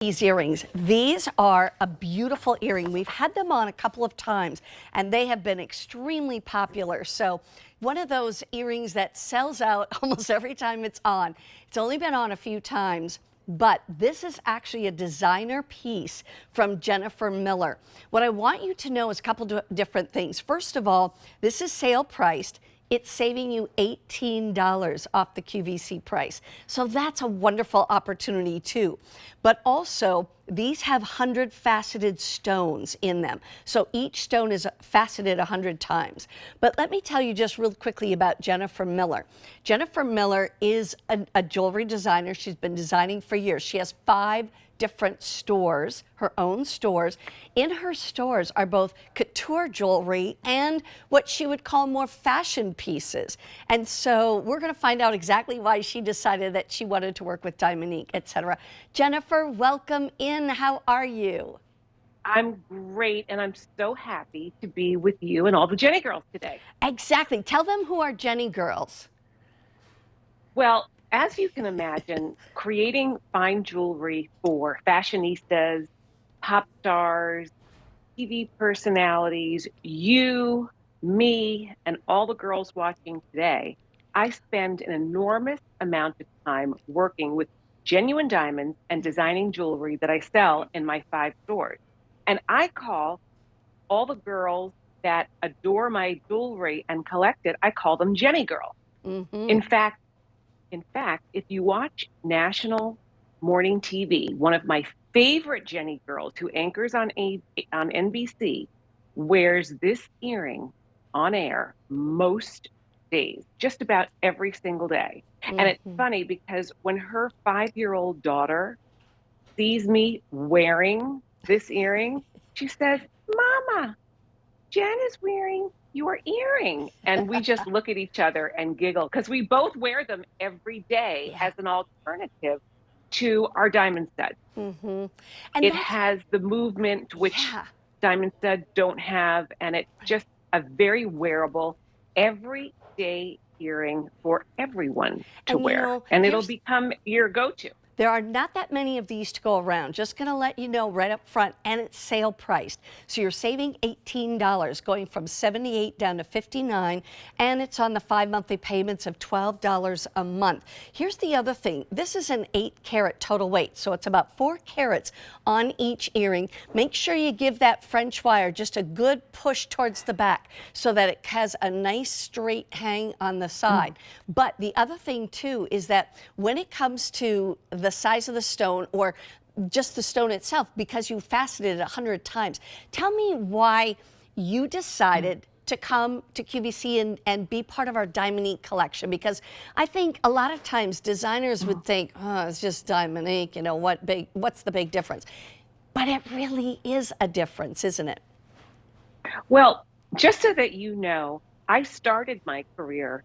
These earrings, these are a beautiful earring. We've had them on a couple of times and they have been extremely popular. So one of those earrings that sells out almost every time it's on. It's only been on a few times, but this is actually a designer piece from Jennifer Miller. What I want you to know is a couple of different things. First of all, this is sale priced. It's saving you $18 off the QVC price. So that's a wonderful opportunity too. But also, these have 100 faceted stones in them. So each stone is faceted 100 times. But let me tell you just real quickly about Jennifer Miller. Jennifer Miller is a jewelry designer. She's been designing for years. She has 5 different stores, her own stores. In her stores are both couture jewelry and what she would call more fashion pieces. And so we're going to find out exactly why she decided that she wanted to work with Diamonique, etc. Jennifer, welcome in. How are you? I'm great, and I'm so happy to be with you and all the Jenny girls today. Exactly. Tell them who are Jenny girls. Well, as you can imagine, creating fine jewelry for fashionistas, pop stars, TV personalities, you, me, and all the girls watching today, I spend an enormous amount of time working with genuine diamonds and designing jewelry that I sell in my 5 stores. And I call all the girls that adore my jewelry and collect it, I call them Jenny girls. In fact, if you watch national morning TV, one of my favorite Jenny girls who anchors on NBC wears this earring on air most days, just about every single day. And it's funny because when her 5-year-old daughter sees me wearing this earring, she says, "Mama, Jen is wearing your earring." And we just look at each other and giggle because we both wear them every day as an alternative to our diamond studs. And it has the movement which diamond studs don't have, and it's just a very wearable, everyday earring for everyone to wear. And it'll become your go-to. There are not that many of these to go around. Just going to let you know right up front, and it's sale priced. So you're saving $18, going from $78 down to $59, and it's on the 5 monthly payments of $12 a month. Here's the other thing. This is an 8-carat total weight, so it's about 4 carats on each earring. Make sure you give that French wire just a good push towards the back so that it has a nice straight hang on the side. But the other thing too is that when it comes to the size of the stone or just the stone itself, because you faceted it 100 times. Tell me why you decided to come to QVC and be part of our Diamonique collection, because I think a lot of times designers would think, oh, it's just Diamonique, you know, what's the big difference? But it really is a difference, isn't it? Well, just so that you know, I started my career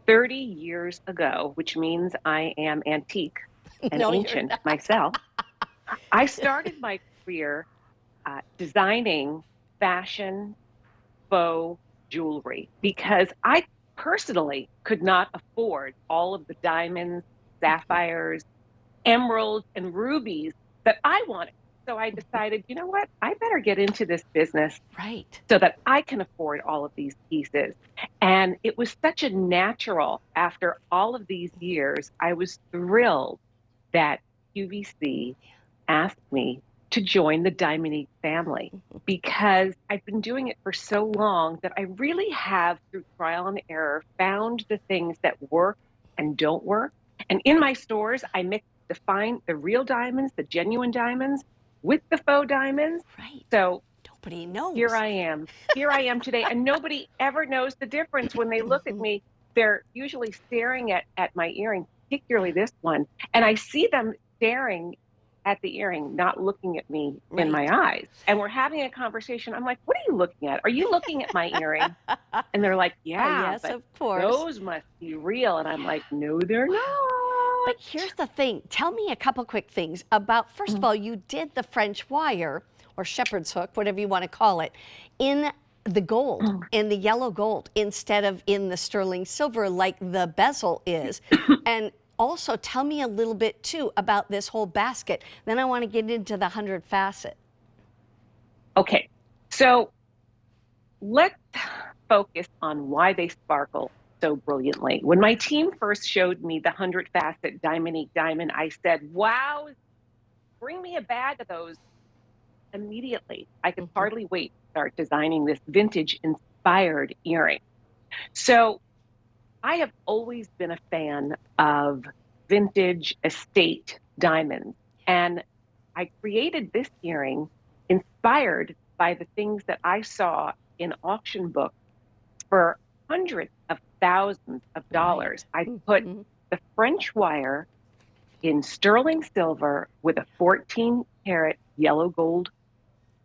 30 years ago, which means I am antique and ancient myself. I started my career designing fashion faux jewelry because I personally could not afford all of the diamonds, sapphires, emeralds, and rubies that I wanted. So I decided, you know what, I better get into this business so that I can afford all of these pieces. And it was such a natural, after all of these years, I was thrilled that QVC asked me to join the Diamonique family because I've been doing it for so long that I really have, through trial and error, found the things that work and don't work. And in my stores, I mix the real diamonds, the genuine diamonds, with the faux diamonds. So nobody knows. Here I am today, and nobody ever knows the difference. When they look at me, they're usually staring at my earring, particularly this one, and I see them staring at the earring, not looking at me in my eyes. And we're having a conversation. I'm like, what are you looking at? Are you looking at my earring? And they're like, yeah, yes, but of course. Those must be real. And I'm like, no, they're not. But here's the thing. Tell me a couple quick things about, first of all, you did the French wire or shepherd's hook, whatever you want to call it, in the gold, in the yellow gold, instead of in the sterling silver like the bezel is. And also tell me a little bit too about this whole basket. Then I want to get into the 100 facet. Okay, so let's focus on why they sparkle so brilliantly. When my team first showed me the 100 facet Diamonique diamond, I said, wow, bring me a bag of those immediately. I could hardly wait to start designing this vintage inspired earring. So I have always been a fan of vintage estate diamonds, and I created this earring inspired by the things that I saw in auction books for hundreds of thousands of dollars. I put the French wire in sterling silver with a 14 karat yellow gold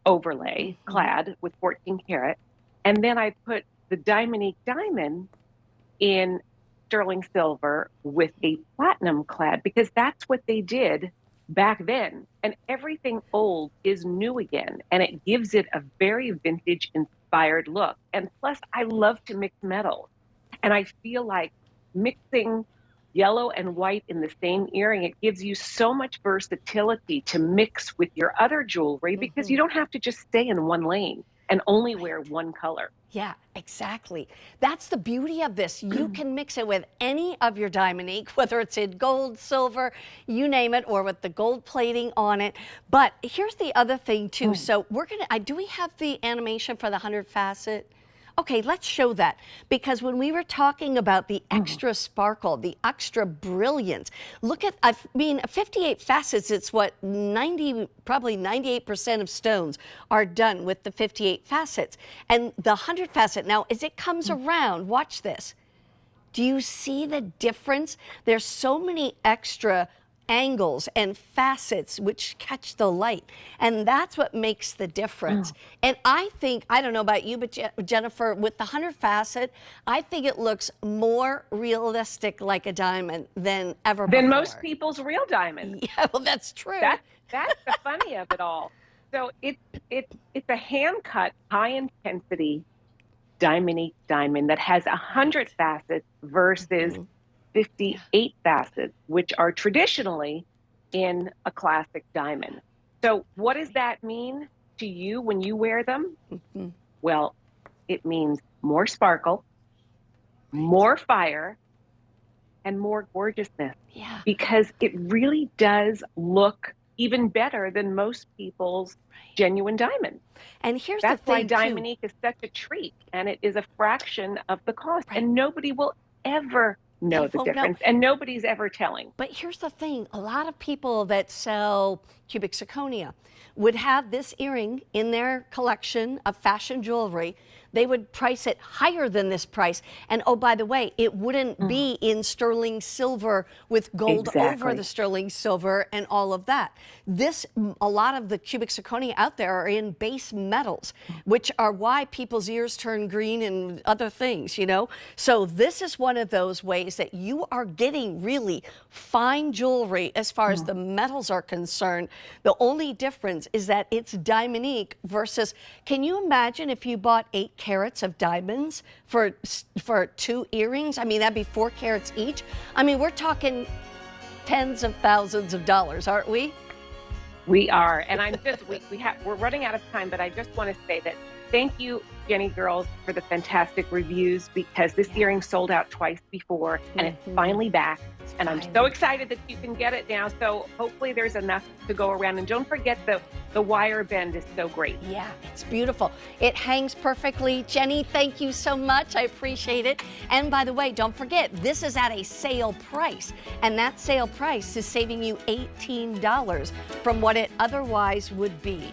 overlay clad with 14 karat. And then I put the Diamonique diamond in sterling silver with a platinum clad, because that's what they did back then. And everything old is new again, and it gives it a very vintage inspired look. And plus, I love to mix metals, and I feel like mixing yellow and white in the same earring, it gives you so much versatility to mix with your other jewelry, because you don't have to just stay in one lane and only wear one color. Yeah, exactly. That's the beauty of this. You can mix it with any of your Diamonique, whether it's in gold, silver, you name it, or with the gold plating on it. But here's the other thing too. So we're gonna, do we have the animation for the 100 facet? Okay, let's show that, because when we were talking about the extra sparkle, the extra brilliance, look at, I mean, 58 facets, it's what, probably 98% of stones are done with the 58 facets. And the 100 facet, now as it comes around, watch this. Do you see the difference? There's so many extra angles and facets which catch the light, and that's what makes the difference. And I think, I don't know about you, but Jennifer, with the 100 facet, I think it looks more realistic like a diamond than ever before. Than most people's real diamonds. Yeah, well, that's true. That's the funny of it all. So it's a hand cut, high intensity Diamonique diamond that has 100 facets versus 58 facets, which are traditionally in a classic diamond. So what does that mean to you when you wear them? Well, it means more sparkle, more fire, and more gorgeousness. Yeah. Because it really does look even better than most people's genuine diamonds. And here's That's the thing, why Diamonique is such a treat, and it is a fraction of the cost, and nobody will ever know the difference, and nobody's ever telling. But here's the thing, a lot of people that sell cubic zirconia would have this earring in their collection of fashion jewelry. They would price it higher than this price. And oh, by the way, it wouldn't be in sterling silver with gold over the sterling silver and all of that. This, a lot of the cubic zirconia out there are in base metals, which are why people's ears turn green and other things, you know? So this is one of those ways that you are getting really fine jewelry as far as the metals are concerned. The only difference is that it's Diamonique versus, can you imagine if you bought 8 carats of diamonds for 2 earrings? I mean, that'd be 4 carats each. I mean, we're talking tens of thousands of dollars, aren't we? We are, and I'm just, we're running out of time, but I just want to say that thank you, Jenny girls, for the fantastic reviews, because this earring sold out twice before, and it's finally back. And I'm so excited that you can get it now. So hopefully there's enough to go around. And don't forget the wire bend is so great. Yeah, it's beautiful. It hangs perfectly. Jenny, thank you so much. I appreciate it. And by the way, don't forget, this is at a sale price. And that sale price is saving you $18 from what it otherwise would be.